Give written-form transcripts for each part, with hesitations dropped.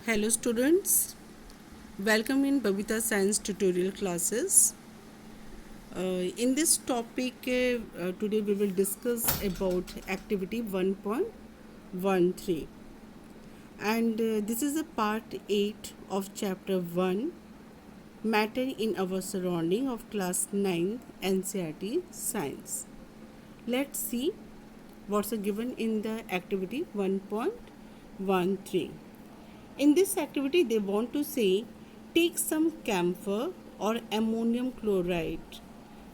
Hello students, welcome in Babita Science tutorial classes. In this topic today we will discuss about activity 1.13 and this is a part 8 of chapter 1 matter in our surrounding of class 9 NCERT science. Let's see what's given in the activity 1.13. In this activity, they want to say take some camphor or ammonium chloride,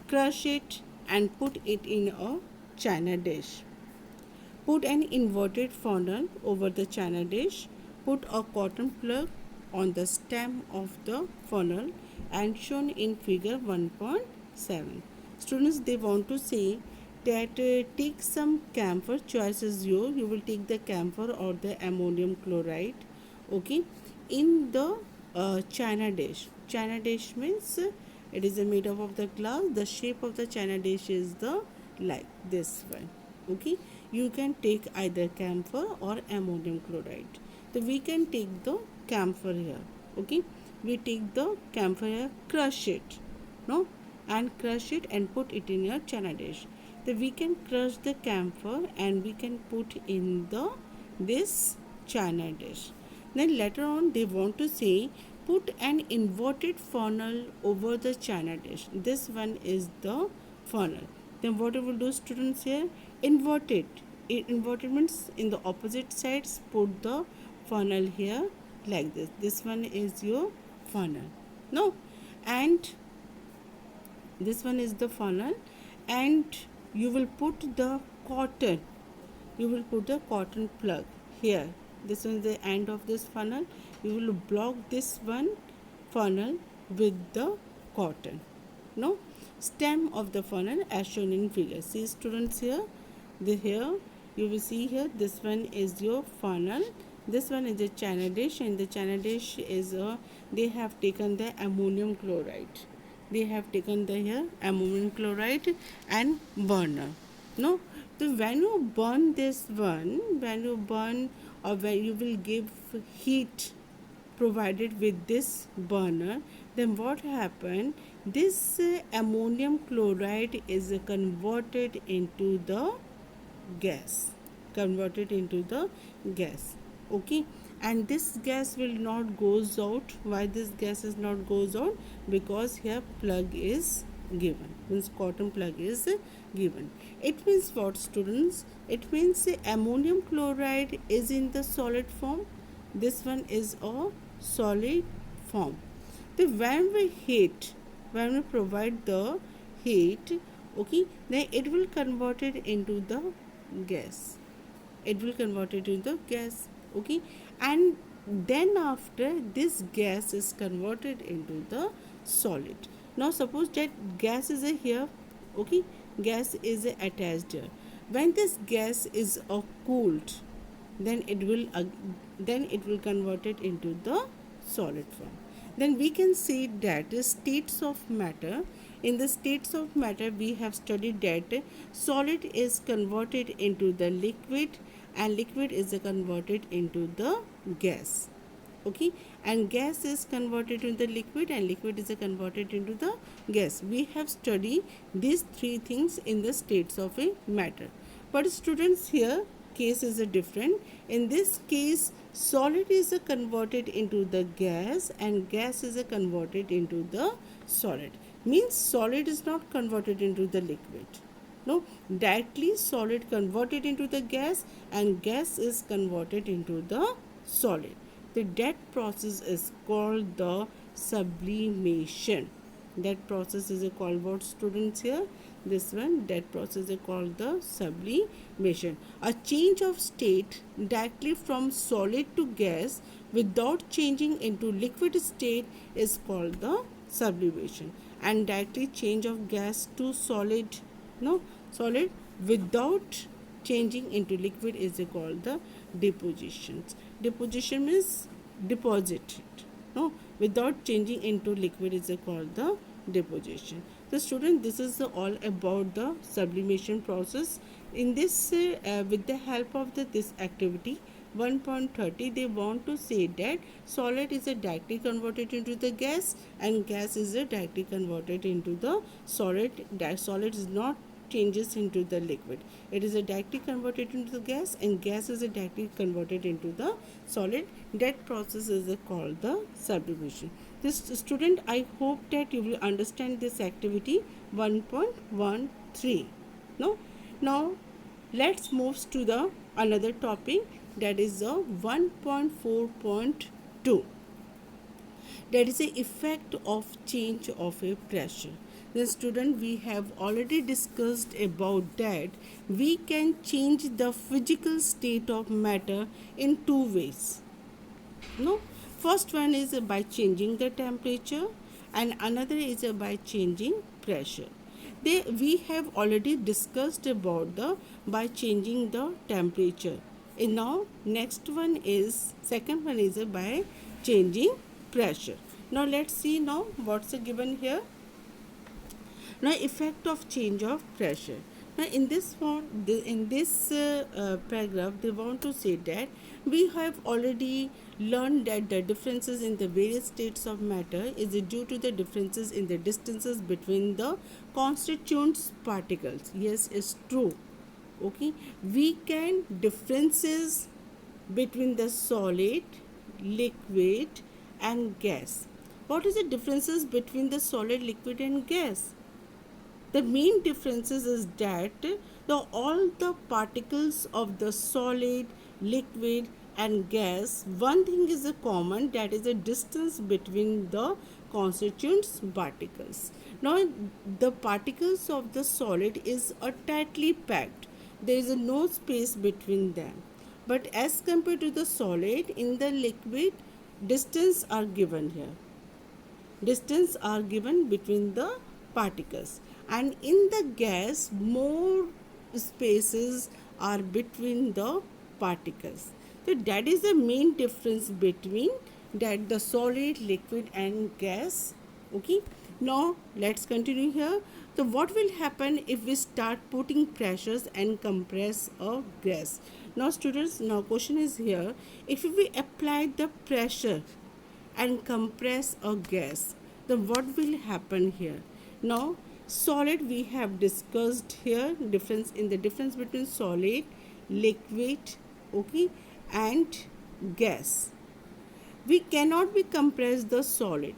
crush it and put it in a china dish. Put an inverted funnel over the china dish. Put a cotton plug on the stem of the funnel and shown in figure 1.7. Students, they want to say that take some camphor, choice is you will take the camphor or the ammonium chloride, okay, in the china dish means it is made up of the glass. The shape of the china dish is the like this one, okay. You can take either camphor or ammonium chloride. So we can take the camphor here, okay. We take the camphor here, crush it, no, and crush it and put it in your china dish. So we can crush the camphor and we can put in the this china dish. Then later on they want to say put an inverted funnel over the china dish. This one is the funnel. Then what we will do, students, here invert it. Inverted means in the opposite sides put the funnel here like this. This one is your funnel. No, and this one is the funnel, and you will put the cotton. You will put the cotton plug here. This is the end of this funnel. You will block this one funnel with the cotton, no, stem of the funnel as shown in figure. See students, here you will see here this one is your funnel, this one is the china dish, and the china dish is they have taken the ammonium chloride. They have taken the here ammonium chloride and burner, no. So when you burn this one, when you burn or when you will give heat provided with this burner, then what happened, this ammonium chloride is converted into the gas, okay. And this gas will not goes out. Why this gas is not goes out? Because here plug is given, means cotton plug is given. It means what, students? It means ammonium chloride is in the solid form. This one is a solid form. So when we provide the heat, okay, then it will convert it into the gas. Okay. And then after this gas is converted into the solid. Now suppose that gas is here, okay, gas is attached here. When this gas is cooled, then it will convert it into the solid form. Then we can see that the states of matter. In the states of matter, we have studied that solid is converted into the liquid and liquid is converted into the gas, okay, and gas is converted into the liquid and liquid is converted into the gas. We have studied these three things in the states of a matter. But students, here case is different. In this case, solid is converted into the gas and gas is converted into the solid. Means solid is not converted into the liquid, no, directly solid converted into the gas and gas is converted into the solid. That process is called the sublimation. That process is called what, students, here? This one, that process is called the sublimation. A change of state directly from solid to gas without changing into liquid state is called the sublimation. And directly change of gas to solid, no, solid without changing into liquid is called the deposition. Deposition means deposited, no, without changing into liquid is called the deposition. So student, this is all about the sublimation process. In this with the help of this activity, 1.30 they want to say that solid is a directly converted into the gas and gas is a directly converted into the solid. That solid is not changes into the liquid. It is a directly converted into the gas and gas is a directly converted into the solid. That process is called the sublimation. This student, I hope that you will understand this activity 1.13. No? Now let's move to the another topic, that is the 1.4.2, that is the effect of change of a pressure. The student, we have already discussed about that we can change the physical state of matter in two ways. No, first one is by changing the temperature and another is by changing pressure. We have already discussed about the by changing the temperature. And now next one is second one is by changing pressure. Now let's see now what's given here. Now effect of change of pressure. Now in this paragraph they want to say that we have already learned that the differences in the various states of matter is due to the differences in the distances between the constituents particles. Yes, it's true. Okay, we can differences between the solid, liquid and gas. What is the differences between the solid, liquid and gas? The main differences is that all the particles of the solid, liquid and gas, one thing is a common, that is the distance between the constituents particles. Now the particles of the solid is tightly packed. There is no space between them. But as compared to the solid, in the liquid, distance are given here. Distance are given between the particles, and in the gas more spaces are between the particles. So that is the main difference between that the solid, liquid and gas. Okay, now let's continue here. So what will happen if we start putting pressures and compress a gas? Now students, now question is here, if we apply the pressure and compress a gas, then what will happen here? Now solid we have discussed here, difference between solid, liquid, okay, and gas. We cannot be compress the solid.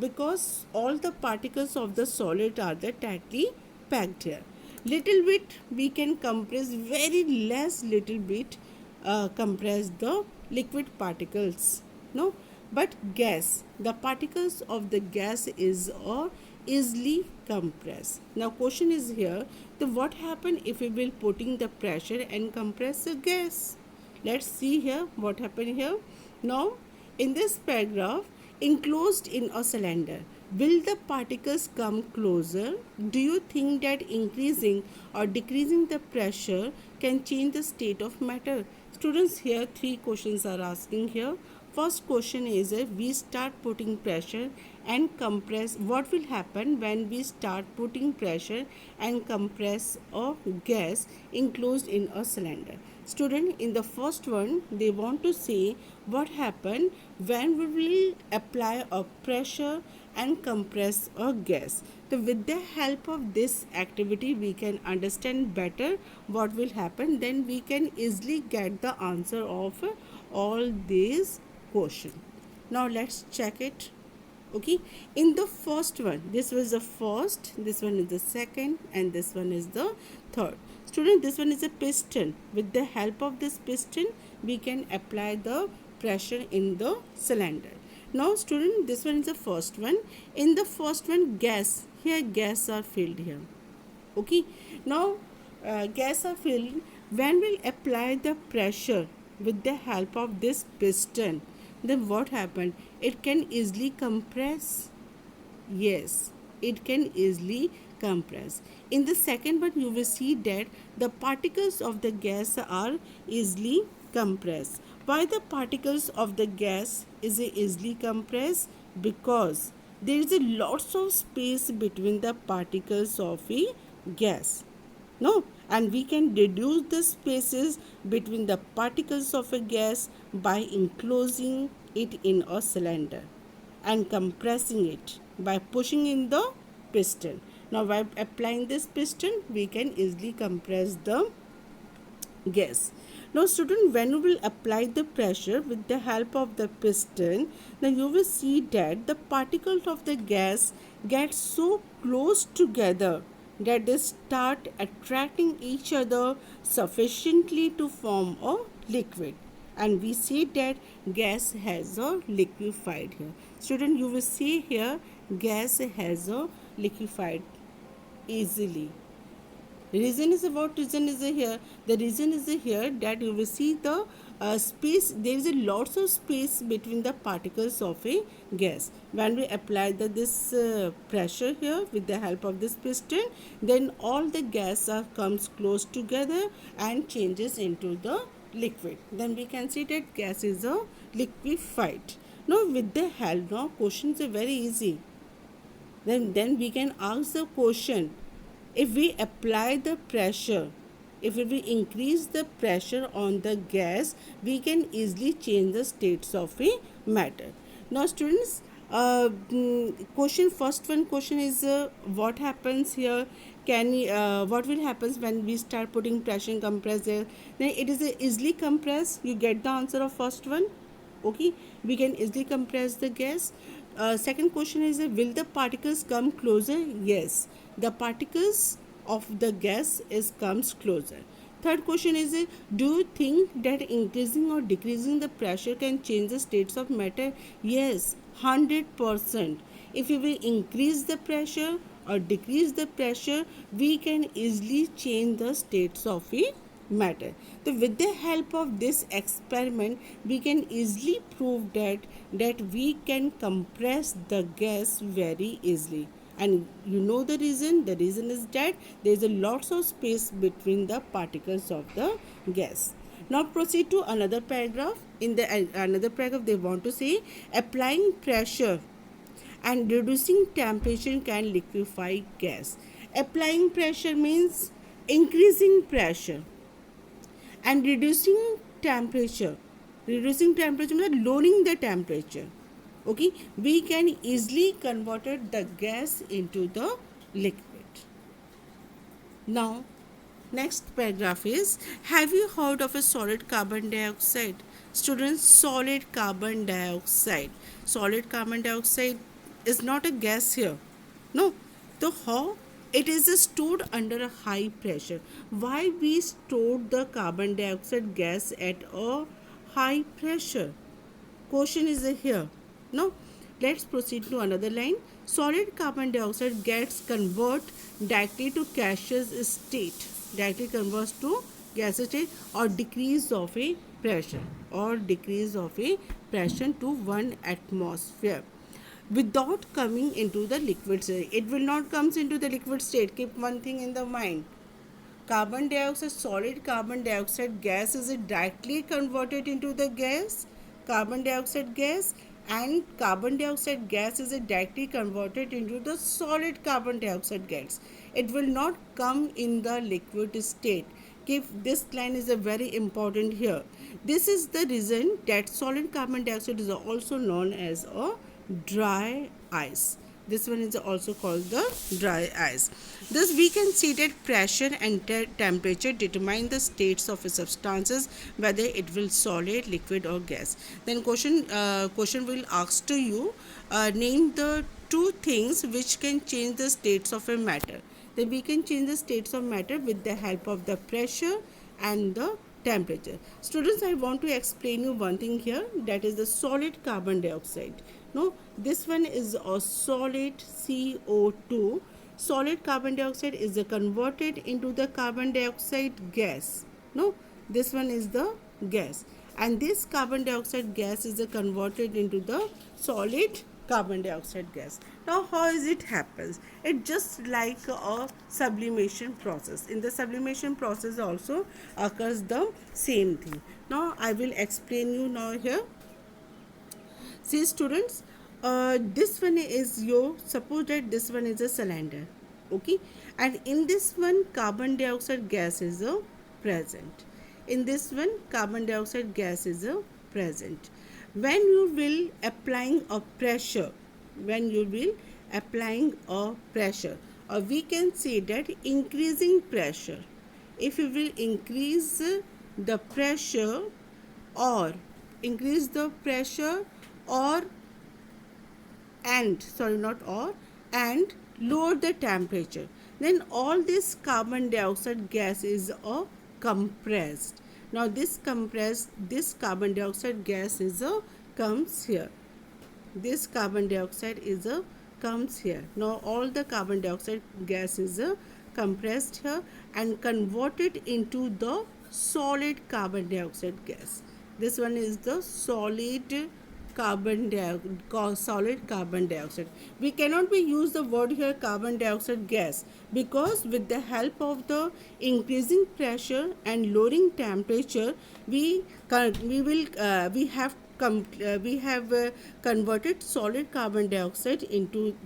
Because all the particles of the solid are tightly packed here. Little bit we can compress, very less little bit compress the liquid particles. No, but gas, the particles of the gas is easily compressed. Now question is here, the what happen if we will putting the pressure and compress the gas? Let's see here what happened here. Now in this paragraph, enclosed in a cylinder, will the particles come closer? Do you think that increasing or decreasing the pressure can change the state of matter? Students, here three questions are asking here. First question is, we start putting pressure and compress. What will happen when we start putting pressure and compress a gas enclosed in a cylinder? Student, in the first one, they want to say what happen when we will apply a pressure and compress a gas. So with the help of this activity, we can understand better what will happen. Then we can easily get the answer of all these questions. Now let's check it. Okay, in the first one, this was the first, this one is the second and this one is the third. Student, this one is a piston. With the help of this piston, we can apply the pressure in the cylinder. Now student, this one is the first one. In the first one, gas, here gas are filled here. Okay, now gas are filled. When we apply the pressure with the help of this piston, then what happened? It can easily compress. Yes, it can easily compress. In the second one, you will see that the particles of the gas are easily compressed. Why the particles of the gas is easily compressed? Because there is a lots of space between the particles of a gas. No, and we can reduce the spaces between the particles of a gas by enclosing it in a cylinder and compressing it by pushing in the piston. Now by applying this piston, we can easily compress the gas. Now student, when you will apply the pressure with the help of the piston, then you will see that the particles of the gas get so close together that they start attracting each other sufficiently to form a liquid, and we see that gas has a liquefied here. Student, you will see here gas has a liquefied easily. Reason is about reason is here. The reason is here that you will see the space. There is a lots of space between the particles of a gas. When we apply this pressure here with the help of this piston, then all the gas comes close together and changes into the liquid. Then we can see that gas is a liquefied. Now with the help, now questions are very easy. Then we can ask the question, if we apply the pressure, if we increase the pressure on the gas, we can easily change the states of a matter. Now students, first one question is what happens here, what will happens when we start putting pressure in compressor? Then it is easily compressed. You get the answer of first one. Okay, we can easily compress the gas. Second question is, will the particles come closer? Yes, the particles of the gas comes closer. Third question is, do you think that increasing or decreasing the pressure can change the states of matter? Yes, 100%. If we will increase the pressure or decrease the pressure, we can easily change the states of a matter. So with the help of this experiment, we can easily prove that we can compress the gas very easily. And you know the reason is that there is a lots of space between the particles of the gas. Now proceed to another paragraph. In the another paragraph, they want to say applying pressure and reducing temperature can liquefy gas. Applying pressure means increasing pressure and reducing temperature means lowering the temperature. Okay, we can easily convert the gas into the liquid. Now next paragraph is, have you heard of a solid carbon dioxide? Students, solid carbon dioxide is not a gas here. No. So how it is stored under a high pressure? Why we stored the carbon dioxide gas at a high pressure? Question is here. No. Let's proceed to another line. Solid carbon dioxide gets convert directly to gaseous state. Directly converts to gaseous state or decrease of a pressure to 1 atmosphere without coming into the liquid state. It will not comes into the liquid state. Keep one thing in the mind. Solid carbon dioxide gas is directly converted into the gas, carbon dioxide gas, and carbon dioxide gas is directly converted into the solid carbon dioxide gas. It will not come in the liquid state. This line is a very important here. This is the reason that solid carbon dioxide is also known as a dry ice. This one is also called the dry ice. Thus we can see that pressure and temperature determine the states of a substances, whether it will solid, liquid or gas. Then question will ask to you, name the two things which can change the states of a matter. Then we can change the states of matter with the help of the pressure and the temperature. Students, I want to explain you one thing here, that is the solid carbon dioxide. No, this one is a solid CO2. Solid carbon dioxide is converted into the carbon dioxide gas. No, this one is the gas, and this carbon dioxide gas is converted into the solid carbon dioxide gas. Now how is it happens? It just like a sublimation process. In the sublimation process also occurs the same thing. Now I will explain you now here. See this one is suppose that this one is a cylinder. Okay, and in this one carbon dioxide gas is present. In this one carbon dioxide gas is present. When you will applying a pressure, when you will applying a pressure, or we can say that increasing pressure, if you will increase the pressure or increase the pressure or and sorry not or and lower the temperature, then all this carbon dioxide gas is compressed. Now this carbon dioxide gas is comes here. This carbon dioxide is comes here. Now all the carbon dioxide gas is compressed here and converted into the solid carbon dioxide gas. This one is the solid solid carbon dioxide. We cannot be use the word here carbon dioxide gas, because with the help of the increasing pressure and lowering temperature, we have converted solid carbon dioxide into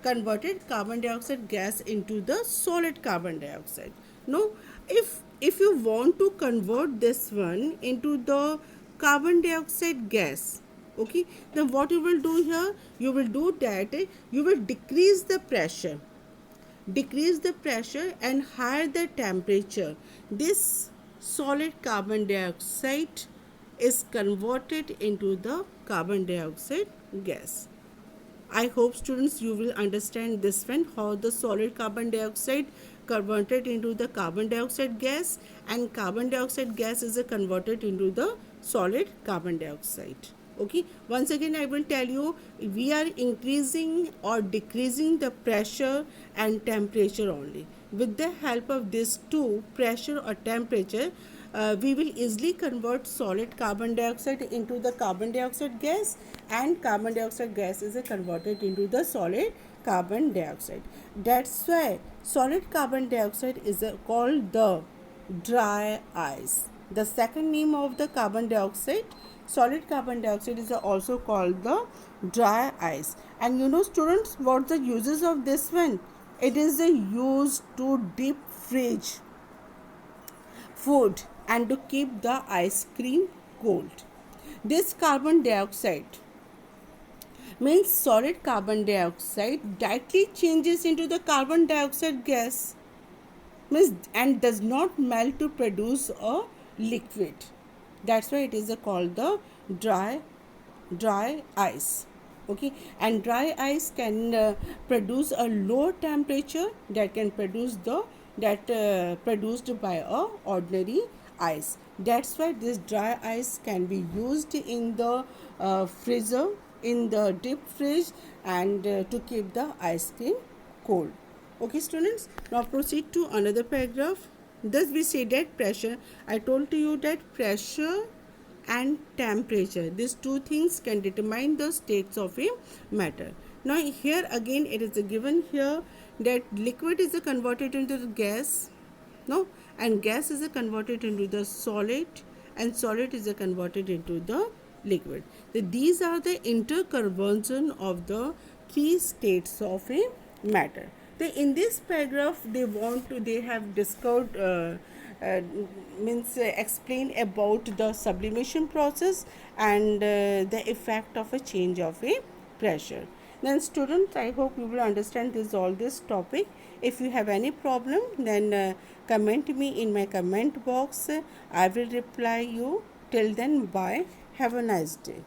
converted carbon dioxide gas into the solid carbon dioxide. No, if you want to convert this one into the carbon dioxide gas, okay, then what you will do here, you will do that you will decrease the pressure and higher the temperature. This solid carbon dioxide is converted into the carbon dioxide gas. I hope students you will understand this one, how the solid carbon dioxide converted into the carbon dioxide gas, and carbon dioxide gas is converted into the solid carbon dioxide. Okay, once again I will tell you, we are increasing or decreasing the pressure and temperature only. With the help of these two, pressure or temperature, we will easily convert solid carbon dioxide into the carbon dioxide gas, and carbon dioxide gas is converted into the solid carbon dioxide. That's why solid carbon dioxide is called the dry ice. The second name of the carbon dioxide, solid carbon dioxide, is also called the dry ice. And you know students, what the uses of this one? It is used to deep freeze food and to keep the ice cream cold. This carbon dioxide means solid carbon dioxide directly changes into the carbon dioxide gas, means, and does not melt to produce a liquid. That's why it is called the dry ice. Okay, and dry ice can produce a low temperature that can produce the produced by a ordinary ice. That's why this dry ice can be used in the freezer, in the deep fridge, and to keep the ice cream cold. Okay students, now proceed to another paragraph. Thus we say that pressure, I told to you that pressure and temperature, these two things can determine the states of a matter. Now here again it is given here that liquid is converted into the gas, no, and gas is converted into the solid, and solid is converted into the liquid. These are the interconversion of the three states of a matter. In this paragraph they have discovered explain about the sublimation process and the effect of a change of a pressure. Then students, I hope you will understand this topic. If you have any problem, then comment me in my comment box. I will reply you. Till then, bye. Have a nice day.